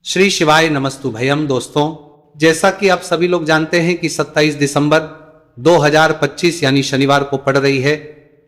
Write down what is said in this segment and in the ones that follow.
श्री शिवाय नमस्तु भयम। दोस्तों, जैसा कि आप सभी लोग जानते हैं कि 27 दिसंबर 2025 यानी शनिवार को पड़ रही है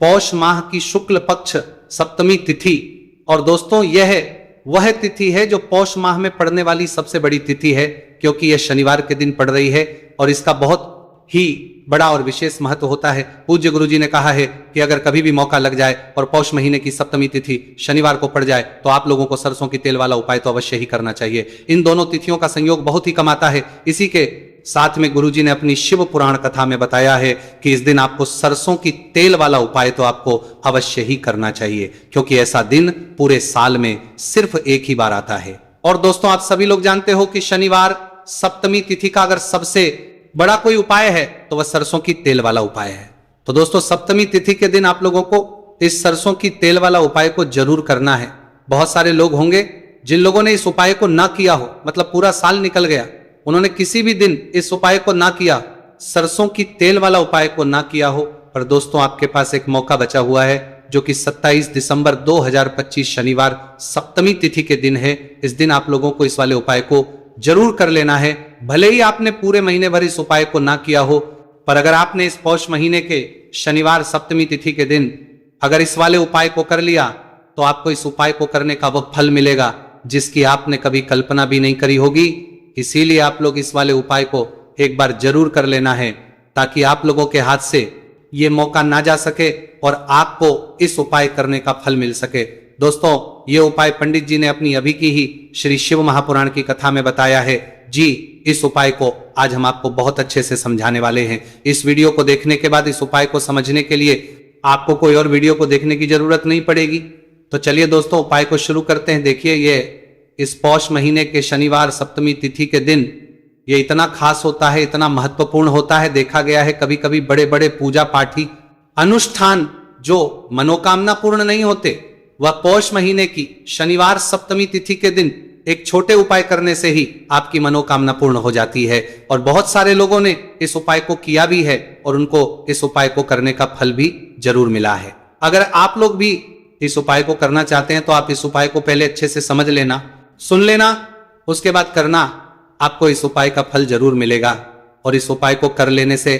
पौष माह की शुक्ल पक्ष सप्तमी तिथि। और दोस्तों, यह वह तिथि है जो पौष माह में पड़ने वाली सबसे बड़ी तिथि है, क्योंकि यह शनिवार के दिन पड़ रही है और इसका बहुत ही बड़ा और विशेष महत्व होता है। पूज्य गुरु जी ने कहा है कि अगर कभी भी मौका लग जाए और पौष महीने की सप्तमी तिथि शनिवार को पड़ जाए तो आप लोगों को सरसों की तेल वाला उपाय तो अवश्य ही करना चाहिए। इन दोनों तिथियों का संयोग बहुत ही कम आता है। इसी के साथ में गुरु जी ने अपनी शिव पुराण कथा में बताया है कि इस दिन आपको सरसों की तेल वाला उपाय तो आपको अवश्य ही करना चाहिए, क्योंकि ऐसा दिन पूरे साल में सिर्फ एक ही बार आता है। और दोस्तों, आप सभी लोग जानते हो कि शनिवार सप्तमी तिथि का अगर सबसे बड़ा कोई उपाय है तो वह सरसों की तेल वाला उपाय है। तो दोस्तों, सप्तमी तिथि के दिन आप लोगों को इस सरसों की तेल वाला उपाय को जरूर करना है। बहुत सारे लोग होंगे जिन लोगों ने इस उपाय को ना किया हो, मतलब पूरा साल निकल गया, उन्होंने किसी भी दिन इस उपाय को ना किया, सरसों की तेल वाला उपाय को ना किया हो। पर दोस्तों, आपके पास एक मौका बचा हुआ है जो कि 27 दिसंबर 2025 शनिवार सप्तमी तिथि के दिन है। इस दिन आप लोगों को इस वाले उपाय को जरूर कर लेना है। भले ही आपने पूरे महीने भर इस उपाय को ना किया हो, पर अगर आपने इस पौष महीने के शनिवार सप्तमी तिथि के दिन अगर इस वाले उपाय को कर लिया तो आपको इस उपाय को करने का वह फल मिलेगा जिसकी आपने कभी कल्पना भी नहीं करी होगी। इसीलिए आप लोग इस वाले उपाय को एक बार जरूर कर लेना है, ताकि आप लोगों के हाथ से ये मौका ना जा सके और आपको इस उपाय करने का फल मिल सके। दोस्तों, ये उपाय पंडित जी ने अपनी अभी की ही श्री शिव महापुराण की कथा में बताया है जी। इस उपाय को आज हम आपको बहुत अच्छे से समझाने वाले हैं। इस वीडियो को देखने के बाद इस उपाय को समझने के लिए आपको कोई और वीडियो को देखने की जरूरत नहीं पड़ेगी। तो चलिए दोस्तों, उपाय को शुरू करते हैं। देखिए, ये इस पौष महीने के शनिवार सप्तमी तिथि के दिन ये इतना खास होता है, इतना महत्वपूर्ण होता है। देखा गया है कभी कभी बड़े बड़े पूजा पाठी अनुष्ठान जो मनोकामना पूर्ण नहीं होते, वह पौष महीने की शनिवार सप्तमी तिथि के दिन एक छोटे उपाय करने से ही आपकी मनोकामना पूर्ण हो जाती है। और बहुत सारे लोगों ने इस उपाय को किया भी है और उनको इस उपाय को करने का फल भी जरूर मिला है। अगर आप लोग भी इस उपाय को करना चाहते हैं तो आप इस उपाय को पहले अच्छे से समझ लेना, सुन लेना, उसके बाद करना। आपको इस उपाय का फल जरूर मिलेगा। और इस उपाय को कर लेने से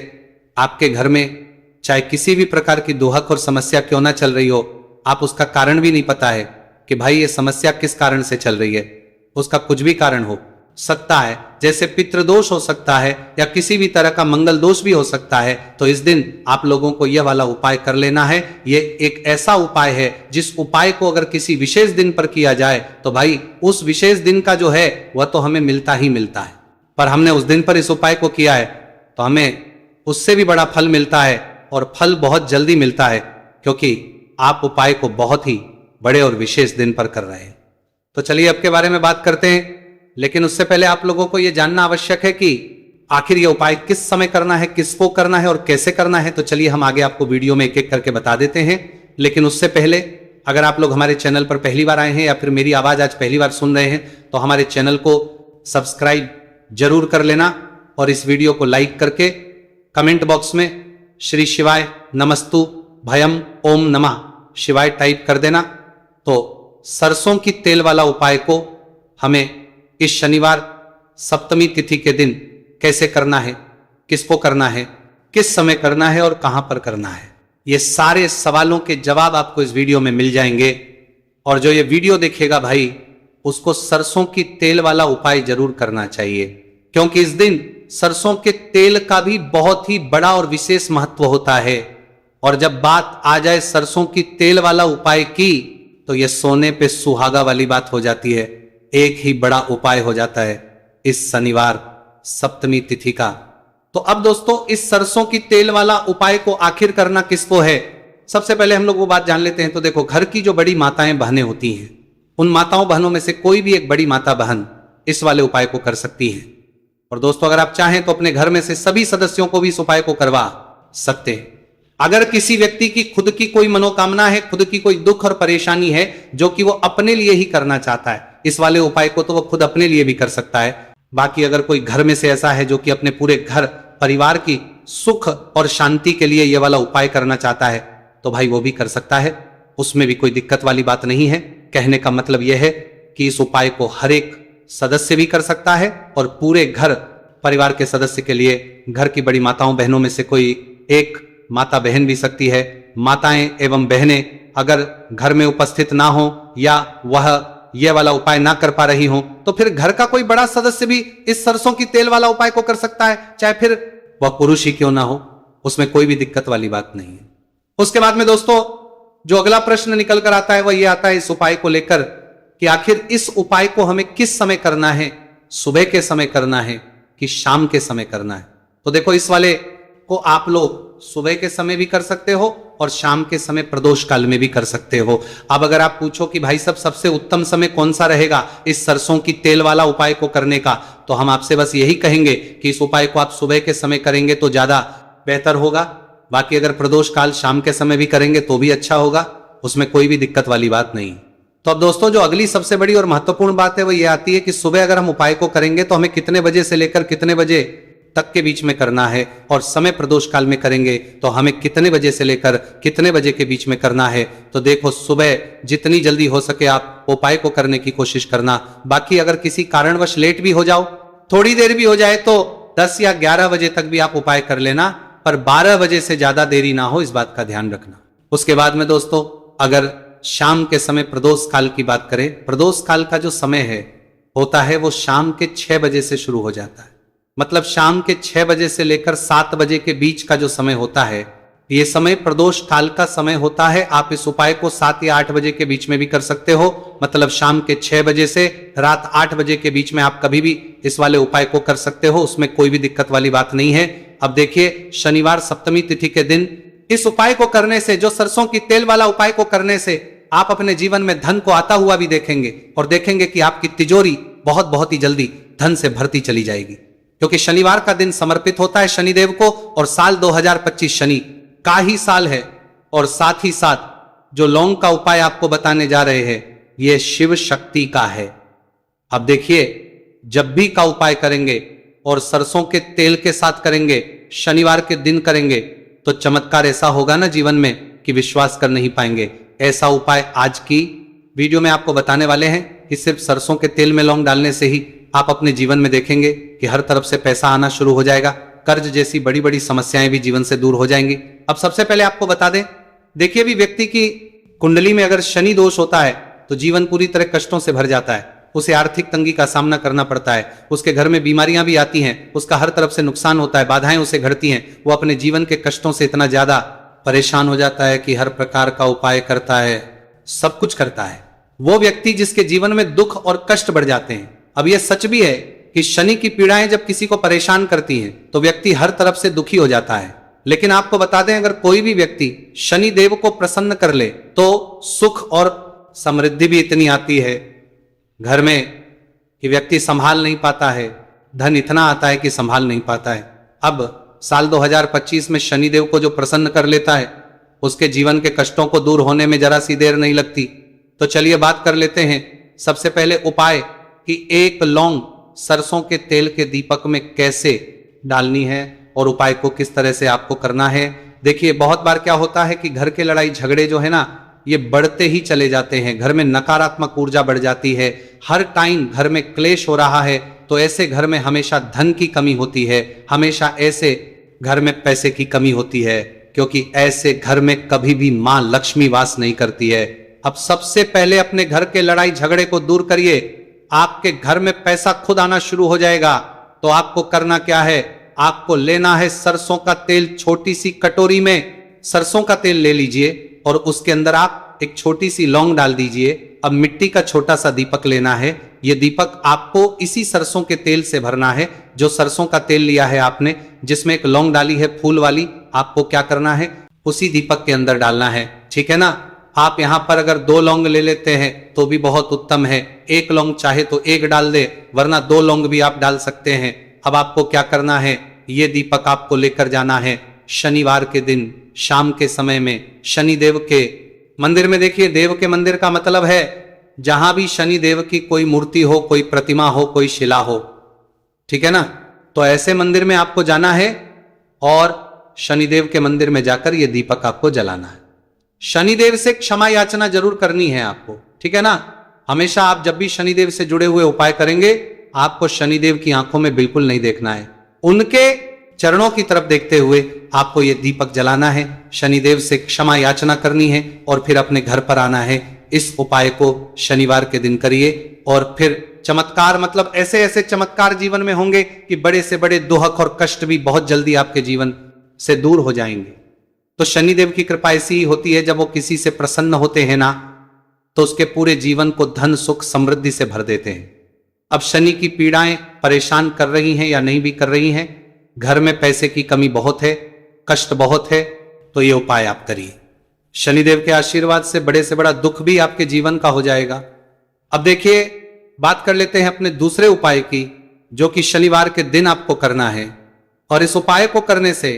आपके घर में चाहे किसी भी प्रकार की दुहक और समस्या क्यों ना चल रही हो, आप उसका कारण भी नहीं पता है कि भाई ये समस्या किस कारण से चल रही है, उसका कुछ भी कारण हो सकता है, जैसे पितृदोष हो सकता है या किसी भी तरह का मंगल दोष भी हो सकता है। तो इस दिन आप लोगों को यह वाला उपाय कर लेना है। ये एक ऐसा उपाय है जिस उपाय को अगर किसी विशेष दिन पर किया जाए तो भाई उस विशेष दिन का जो है वह तो हमें मिलता ही मिलता है। पर हमने उस दिन पर इस उपाय को किया है तो हमें उससे भी बड़ा फल मिलता है, और फल बहुत जल्दी मिलता है, क्योंकि आप उपाय को बहुत ही बड़े और विशेष दिन पर कर रहे हैं। तो चलिए अब के बारे में बात करते हैं, लेकिन उससे पहले आप लोगों को यह जानना आवश्यक है कि आखिर यह उपाय किस समय करना है, किसको करना है और कैसे करना है। तो चलिए हम आगे आपको वीडियो में एक एक करके बता देते हैं। लेकिन उससे पहले अगर आप लोग हमारे चैनल पर पहली बार आए हैं या फिर मेरी आवाज आज पहली बार सुन रहे हैं तो हमारे चैनल को सब्सक्राइब जरूर कर लेना और इस वीडियो को लाइक करके कमेंट बॉक्स में श्री शिवाय नमस्तु भयम ओम नमः शिवाय टाइप कर देना। तो सरसों की तेल वाला उपाय को हमें इस शनिवार सप्तमी तिथि के दिन कैसे करना है, किसको करना है, किस समय करना है और कहां पर करना है, ये सारे सवालों के जवाब आपको इस वीडियो में मिल जाएंगे। और जो ये वीडियो देखेगा भाई, उसको सरसों की तेल वाला उपाय जरूर करना चाहिए, क्योंकि इस दिन सरसों के तेल का भी बहुत ही बड़ा और विशेष महत्व होता है। और जब बात आ जाए सरसों की तेल वाला उपाय की तो यह सोने पे सुहागा वाली बात हो जाती है। एक ही बड़ा उपाय हो जाता है इस शनिवार सप्तमी तिथि का। तो अब दोस्तों, इस सरसों की तेल वाला उपाय को आखिर करना किसको है, सबसे पहले हम लोग वो बात जान लेते हैं। तो देखो, घर की जो बड़ी माताएं बहनें होती हैं, उन माताओं बहनों में से कोई भी एक बड़ी माता बहन इस वाले उपाय को कर सकती है। और दोस्तों, अगर आप चाहें तो अपने घर में से सभी सदस्यों को भी इस उपाय को करवा सकते हैं। अगर किसी व्यक्ति की खुद की कोई मनोकामना है, खुद की कोई दुख और परेशानी है जो कि वो अपने लिए ही करना चाहता है, इस वाले उपाय को तो वो खुद अपने लिए भी कर सकता है। बाकी अगर कोई घर में से ऐसा है जो कि अपने पूरे घर परिवार की सुख और शांति के लिए ये वाला उपाय करना चाहता है तो भाई वो भी कर सकता है, उसमें भी कोई दिक्कत वाली बात नहीं है। कहने का मतलब यह है कि इस उपाय को हर एक सदस्य भी कर सकता है और पूरे घर परिवार के सदस्य के लिए घर की बड़ी माताओं बहनों में से कोई एक माता बहन भी सकती है। माताएं एवं बहनें अगर घर में उपस्थित ना हो या वह यह वाला उपाय ना कर पा रही हो तो फिर घर का कोई बड़ा सदस्य भी इस सरसों की तेल वाला उपाय को कर सकता है, चाहे फिर वह पुरुष ही क्यों ना हो, उसमें कोई भी दिक्कत वाली बात नहीं है। उसके बाद में दोस्तों जो अगला प्रश्न निकल कर आता है वह यह आता है इस उपाय को लेकर कि आखिर इस उपाय को हमें किस समय करना है, सुबह के समय करना है कि शाम के समय करना है। तो देखो इस वाले को आप लोग सुबह के समय भी कर सकते हो और शाम के समय प्रदोष काल में भी कर सकते हो। अब अगर आप पूछो कि भाई साहब सबसे उत्तम समय कौन सा रहेगा इस सरसों की तेल वाला उपाय को करने का, तो हम आपसे बस यही कहेंगे कि इस उपाय को आप सुबह के समय करेंगे तो ज्यादा बेहतर होगा। बाकी अगर प्रदोष काल शाम के समय भी करेंगे तो भी अच्छा होगा, उसमें कोई भी दिक्कत वाली बात नहीं। तो अब दोस्तों जो अगली सबसे बड़ी और महत्वपूर्ण बात है वो ये आती है कि सुबह अगर हम उपाय को करेंगे तो हमें कितने बजे से लेकर कितने बजे तक के बीच में करना है, और समय प्रदोष काल में करेंगे तो हमें कितने बजे से लेकर कितने बजे के बीच में करना है। तो देखो सुबह जितनी जल्दी हो सके आप उपाय को करने की कोशिश करना। बाकी अगर किसी कारणवश लेट भी हो जाओ, थोड़ी देर भी हो जाए तो 10 या 11 बजे तक भी आप उपाय कर लेना, पर 12 बजे से ज्यादा देरी ना हो, इस बात का ध्यान रखना। उसके बाद में दोस्तों अगर शाम के समय प्रदोष काल की बात करें, प्रदोष काल का जो समय है होता है वो शाम के 6 बजे से शुरू हो जाता है। मतलब शाम के 6 बजे से लेकर 7 बजे के बीच का जो समय होता है ये समय प्रदोष काल का समय होता है। आप इस उपाय को 7 या 8 बजे के बीच में भी कर सकते हो, मतलब शाम के 6 बजे से रात 8 बजे के बीच में आप कभी भी इस वाले उपाय को कर सकते हो, उसमें कोई भी दिक्कत वाली बात नहीं है। अब देखिए शनिवार सप्तमी तिथि के दिन इस उपाय को करने से, जो सरसों की तेल वाला उपाय को करने से आप अपने जीवन में धन को आता हुआ भी देखेंगे और देखेंगे कि आपकी तिजोरी बहुत ही जल्दी धन से भरती चली जाएगी, क्योंकि शनिवार का दिन समर्पित होता है शनिदेव को और साल 2025 शनि का ही साल है। और साथ ही साथ जो लौंग का उपाय आपको बताने जा रहे हैं यह शिव शक्ति का है। अब देखिए जब भी का उपाय करेंगे और सरसों के तेल के साथ करेंगे, शनिवार के दिन करेंगे, तो चमत्कार ऐसा होगा ना जीवन में कि विश्वास कर नहीं पाएंगे। ऐसा उपाय आज की वीडियो में आपको बताने वाले हैं कि सिर्फ सरसों के तेल में लौंग डालने से ही आप अपने जीवन में देखेंगे कि हर तरफ से पैसा आना शुरू हो जाएगा, कर्ज जैसी बड़ी बड़ी समस्याएं भी जीवन से दूर हो जाएंगी। अब सबसे पहले आपको बता दें, देखिए भी व्यक्ति की कुंडली में अगर शनि दोष होता है तो जीवन पूरी तरह कष्टों से भर जाता है, उसे आर्थिक तंगी का सामना करना पड़ता है, उसके घर में बीमारियां भी आती हैं, उसका हर तरफ से नुकसान होता है, बाधाएं उसे घटती हैं, वो अपने जीवन के कष्टों से इतना ज्यादा परेशान हो जाता है कि हर प्रकार का उपाय करता है, सब कुछ करता है। वो व्यक्ति जिसके जीवन में दुख और कष्ट बढ़ जाते हैं। अब यह सच भी है कि शनि की पीड़ाएं जब किसी को परेशान करती हैं तो व्यक्ति हर तरफ से दुखी हो जाता है। लेकिन आपको बता दें अगर कोई भी व्यक्ति शनि देव को प्रसन्न कर ले तो सुख और समृद्धि भी इतनी आती है घर में कि व्यक्ति संभाल नहीं पाता है, धन इतना आता है कि संभाल नहीं पाता है। अब साल 2025 में शनिदेव को जो प्रसन्न कर लेता है उसके जीवन के कष्टों को दूर होने में जरा सी देर नहीं लगती। तो चलिए बात कर लेते हैं सबसे पहले उपाय कि एक लौंग सरसों के तेल के दीपक में कैसे डालनी है और उपाय को किस तरह से आपको करना है। देखिए बहुत बार क्या होता है कि घर के लड़ाई झगड़े जो है ना ये बढ़ते ही चले जाते हैं, घर में नकारात्मक ऊर्जा बढ़ जाती है, हर टाइम घर में क्लेश हो रहा है, तो ऐसे घर में हमेशा धन की कमी होती है, हमेशा ऐसे घर में पैसे की कमी होती है, क्योंकि ऐसे घर में कभी भी मां लक्ष्मी वास नहीं करती है। अब सबसे पहले अपने घर के लड़ाई झगड़े को दूर करिए, आपके घर में पैसा खुद आना शुरू हो जाएगा। तो आपको करना क्या है, आपको लेना है सरसों का तेल, छोटी सी कटोरी में सरसों का तेल ले लीजिए और उसके अंदर आप एक छोटी सी लौंग डाल दीजिए। अब मिट्टी का छोटा सा दीपक लेना है, यह दीपक आपको इसी सरसों के तेल से भरना है। जो सरसों का तेल लिया है आपने, जिसमें एक लौंग डाली है फूल वाली, आपको क्या करना है उसी दीपक के अंदर डालना है, ठीक है ना। आप यहां पर अगर 2 लौंग ले लेते हैं तो भी बहुत उत्तम है, 1 लौंग चाहे तो 1 डाल दे, वरना 2 लौंग भी आप डाल सकते हैं। अब आपको क्या करना है, यह दीपक आपको लेकर जाना है शनिवार के दिन शाम के समय में शनि देव के मंदिर में। देखिए देव के मंदिर का मतलब है जहां भी शनि देव की कोई मूर्ति हो, कोई प्रतिमा हो, कोई शिला हो, ठीक है ना। तो ऐसे मंदिर में आपको जाना है और शनिदेव के मंदिर में जाकर यह दीपक आपको जलाना है। शनिदेव से क्षमा याचना जरूर करनी है आपको, ठीक है ना। हमेशा आप जब भी शनिदेव से जुड़े हुए उपाय करेंगे, आपको शनिदेव की आंखों में बिल्कुल नहीं देखना है। उनके चरणों की तरफ देखते हुए आपको यह दीपक जलाना है, शनिदेव से क्षमा याचना करनी है और फिर अपने घर पर आना है। इस उपाय को शनिवार के दिन करिए और फिर चमत्कार, मतलब ऐसे ऐसे चमत्कार जीवन में होंगे कि बड़े से बड़े दुख और कष्ट भी बहुत जल्दी आपके जीवन से दूर हो जाएंगे। तो शनिदेव की कृपा ऐसी ही होती है, जब वो किसी से प्रसन्न होते हैं ना, तो उसके पूरे जीवन को धन सुख समृद्धि से भर देते हैं। अब शनि की पीड़ाएं परेशान कर रही हैं या नहीं भी कर रही हैं, घर में पैसे की कमी बहुत है, कष्ट बहुत है, तो ये उपाय आप करिए। शनिदेव के आशीर्वाद से बड़ा दुख भी आपके जीवन का हो जाएगा। अब देखिए, बात कर लेते हैं अपने दूसरे उपाय की, जो कि शनिवार के दिन आपको करना है। और इस उपाय को करने से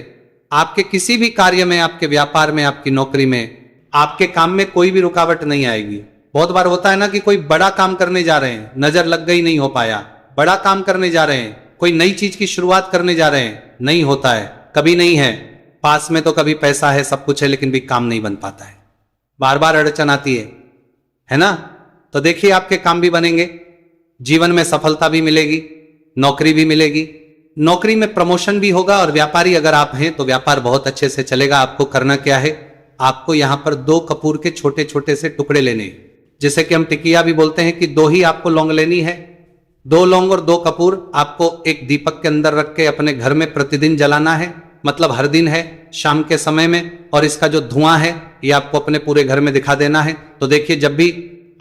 आपके किसी भी कार्य में, आपके व्यापार में, आपकी नौकरी में, आपके काम में कोई भी रुकावट नहीं आएगी। बहुत बार होता है ना कि कोई बड़ा काम करने जा रहे हैं, नजर लग गई, नहीं हो पाया। बड़ा काम करने जा रहे हैं, कोई नई चीज की शुरुआत करने जा रहे हैं, नहीं होता है, कभी नहीं है। पास में तो कभी पैसा है, सब कुछ है, लेकिन भी काम नहीं बन पाता है, बार बार अड़चन आती है ना। तो देखिए, आपके काम भी बनेंगे, जीवन में सफलता भी मिलेगी, नौकरी भी मिलेगी, नौकरी में प्रमोशन भी होगा। और व्यापारी अगर आप हैं तो व्यापार बहुत अच्छे से चलेगा। आपको करना क्या है, आपको यहां पर 2 कपूर के छोटे छोटे से टुकड़े लेने, जिसे कि हम टिकिया भी बोलते हैं, कि 2 ही आपको लौंग लेनी है। 2 लौंग और 2 कपूर आपको एक दीपक के अंदर रख के अपने घर में प्रतिदिन जलाना है, मतलब हर दिन है, शाम के समय में। और इसका जो धुआं है ये आपको अपने पूरे घर में दिखा देना है। तो देखिए, जब भी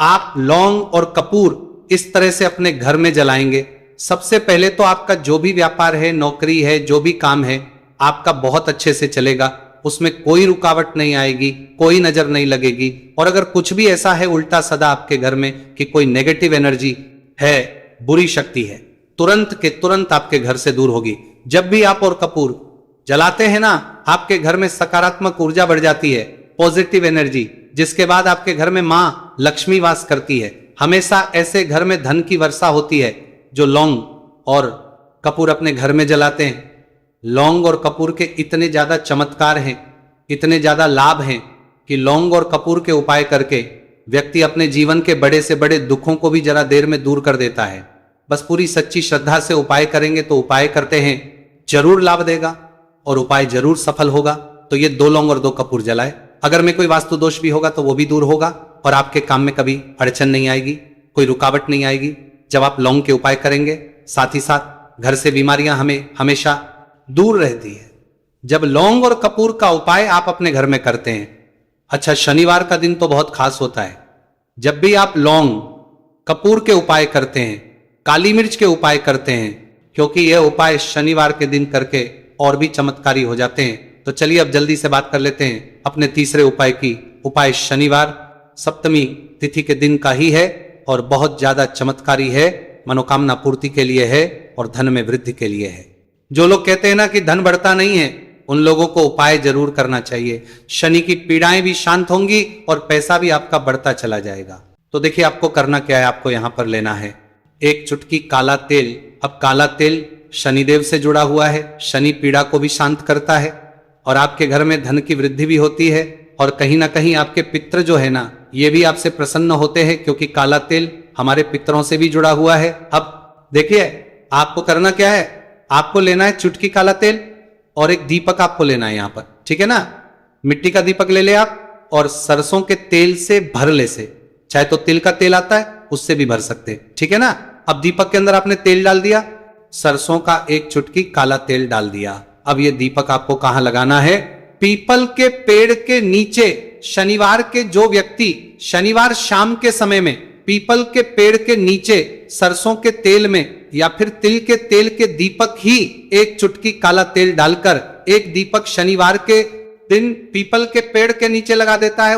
आप लौंग और कपूर इस तरह से अपने घर में जलाएंगे, सबसे पहले तो आपका जो भी व्यापार है, नौकरी है, जो भी काम है, आपका बहुत अच्छे से चलेगा, उसमें कोई रुकावट नहीं आएगी, कोई नजर नहीं लगेगी। और अगर कुछ भी ऐसा है उल्टा सदा आपके घर में कि कोई नेगेटिव एनर्जी है, बुरी शक्ति है, तुरंत के तुरंत आपके घर से दूर होगी। जब भी आप और कपूर जलाते हैं ना, आपके घर में सकारात्मक ऊर्जा बढ़ जाती है, पॉजिटिव एनर्जी, जिसके बाद आपके घर में मां लक्ष्मी वास करती है। हमेशा ऐसे घर में धन की वर्षा होती है जो लौंग और कपूर अपने घर में जलाते हैं। लौंग और कपूर के इतने ज्यादा चमत्कार हैं, इतने ज्यादा लाभ हैं, कि लौंग और कपूर के उपाय करके व्यक्ति अपने जीवन के बड़े से बड़े दुखों को भी जरा देर में दूर कर देता है। बस पूरी सच्ची श्रद्धा से उपाय करेंगे तो उपाय करते हैं जरूर लाभ देगा और उपाय जरूर सफल होगा। तो ये 2 लौंग और 2 कपूर जलाए। अगर में कोई वास्तु दोष भी होगा तो वो भी दूर होगा और आपके काम में कभी अड़चन नहीं आएगी, कोई रुकावट नहीं आएगी जब आप लौंग के उपाय करेंगे। साथ ही साथ घर से बीमारियां हमें हमेशा दूर रहती है जब लौंग और कपूर का उपाय आप अपने घर में करते हैं। अच्छा, शनिवार का दिन तो बहुत खास होता है। जब भी आप लौंग कपूर के उपाय करते हैं, काली मिर्च के उपाय करते हैं, क्योंकि यह उपाय शनिवार के दिन करके और भी चमत्कारी हो जाते हैं। तो चलिए अब जल्दी से बात कर लेते हैं अपने तीसरे उपाय की। उपाय शनिवार सप्तमी तिथि के दिन का ही है और बहुत ज्यादा चमत्कारी है, मनोकामना पूर्ति के लिए है और धन में वृद्धि के लिए है। जो लोग कहते हैं ना कि धन बढ़ता नहीं है, उन लोगों को उपाय जरूर करना चाहिए। शनि की पीड़ाएं भी शांत होंगी और पैसा भी आपका बढ़ता चला जाएगा। तो देखिए, आपको करना क्या है, आपको यहां पर लेना है 1 चुटकी काला तेल। अब काला तेल शनिदेव से जुड़ा हुआ है, शनि पीड़ा को भी शांत करता है और आपके घर में धन की वृद्धि भी होती है। और कहीं ना कहीं आपके पितृ जो है ना, ये भी आपसे प्रसन्न होते हैं, क्योंकि काला तेल हमारे पितरों से भी जुड़ा हुआ है। अब देखिए, आपको करना क्या है, आपको लेना है चुटकी काला तेल और एक दीपक आपको लेना है यहां पर, ठीक है ना। मिट्टी का दीपक ले ले आप और सरसों के तेल से भर ले से, चाहे तो तिल का तेल आता है उससे भी भर सकते, ठीक है ना। अब दीपक के अंदर आपने तेल डाल दिया, सरसों का 1 चुटकी काला तेल डाल दिया। अब ये दीपक आपको कहां लगाना है, पीपल के पेड़ के नीचे। शनिवार के जो व्यक्ति शनिवार शाम के समय में पीपल के पेड़ के नीचे सरसों के तेल में या फिर तिल के तेल के दीपक ही 1 चुटकी काला तेल डालकर एक दीपक शनिवार के दिन पीपल के पेड़ के नीचे लगा देता है।